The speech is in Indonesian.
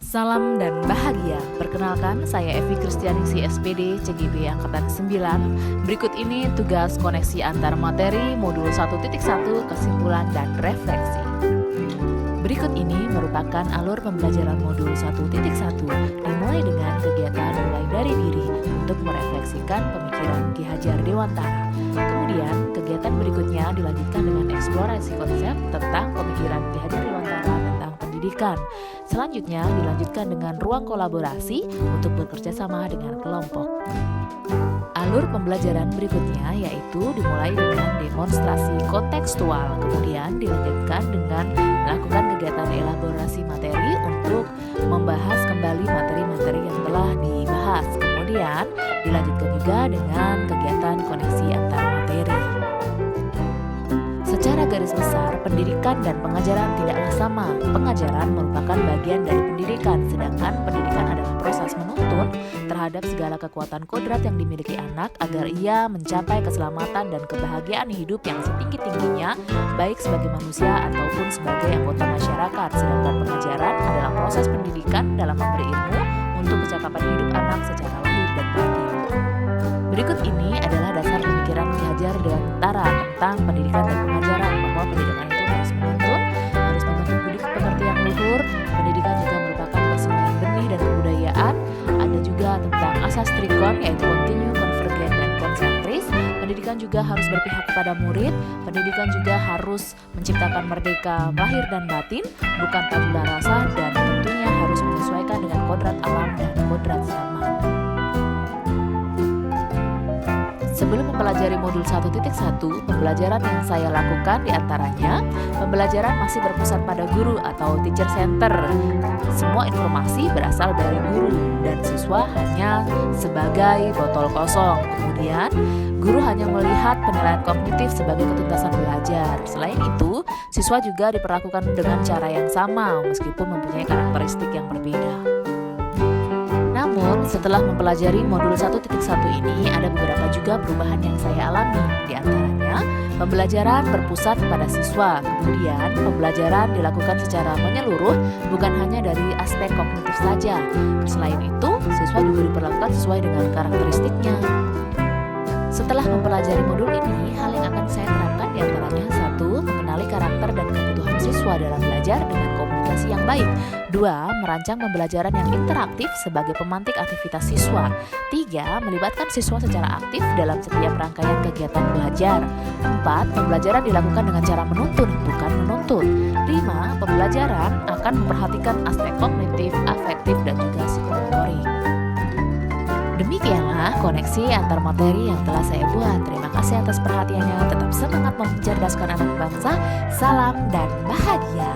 Salam dan bahagia. Perkenalkan, saya Evi Kristianingsi SPD CGB Angkatan 9. Berikut ini tugas koneksi antar materi modul 1.1 kesimpulan dan refleksi. Berikut ini merupakan alur pembelajaran modul 1.1 dimulai dengan kegiatan mulai dari diri untuk merefleksikan pemikiran Ki Hajar Dewantara. Kemudian, kegiatan berikutnya dilanjutkan dengan eksplorasi konsep tentang pemikiran Ki Hajar Dewantara tentang pendidikan. Selanjutnya dilanjutkan dengan ruang kolaborasi untuk bekerja sama dengan kelompok. Alur pembelajaran berikutnya yaitu dimulai dengan demonstrasi kontekstual, kemudian dilanjutkan dengan melakukan kegiatan elaborasi materi untuk membahas kembali materi-materi yang telah dibahas. Kemudian dilanjutkan juga dengan kegiatan koneksi antar materi. Secara garis besar, pendidikan dan pengajaran tidaklah sama. Pengajaran merupakan bagian dari pendidikan, sedangkan pendidikan adalah proses menuntun terhadap segala kekuatan kodrat yang dimiliki anak agar ia mencapai keselamatan dan kebahagiaan hidup yang setinggi-tingginya, baik sebagai manusia ataupun sebagai anggota masyarakat. Sedangkan pengajaran adalah proses pendidikan dalam memberi ilmu untuk kecakapan hidup anak secara lahir dan batin. Berikut ini adalah dasar pemikiran Ki Hajar Dewantara tentang pendidikan dan pengajaran, bahwa pendidikan itu harus menuntun budi pekerti yang luhur. Pendidikan juga merupakan persemaian benih dan kebudayaan. Ada juga tentang asas trikon, yaitu kontinu, konvergen, dan konsentris. Pendidikan juga harus berpihak kepada murid. Pendidikan juga harus menciptakan merdeka lahir dan batin, bukan tabula rasa, dan tentunya harus menyesuaikan dengan kodrat alam dan kodrat zaman. Sebelum mempelajari modul 1.1, pembelajaran yang saya lakukan diantaranya, pembelajaran masih berpusat pada guru atau teacher center. Semua informasi berasal dari guru dan siswa hanya sebagai botol kosong. Kemudian, guru hanya melihat penilaian kognitif sebagai ketuntasan belajar. Selain itu, siswa juga diperlakukan dengan cara yang sama meskipun mempunyai karakteristik yang berbeda. Namun, setelah mempelajari modul 1.1 ini, ada beberapa juga perubahan yang saya alami. Di antaranya, pembelajaran berpusat pada siswa. Kemudian, pembelajaran dilakukan secara menyeluruh, bukan hanya dari aspek kognitif saja. Selain itu, siswa juga diperlakukan sesuai dengan karakteristiknya. Setelah mempelajari modul ini, hal yang akan saya terapkan diantaranya: 1. Mengenali karakter dan kebutuhan siswa dalam belajar dengan komunikasi yang baik. 2. Merancang pembelajaran yang interaktif sebagai pemantik aktivitas siswa. 3. Melibatkan siswa secara aktif dalam setiap rangkaian kegiatan belajar. 4. Pembelajaran dilakukan dengan cara menuntun, bukan menuntut. 5. Pembelajaran akan memperhatikan aspek kognitif, afektif, dan juga psikomotorik. Demikianlah koneksi antar materi yang telah saya buat. Terima kasih atas perhatiannya. Tetap semangat mencerdaskan anak bangsa. Salam dan bahagia.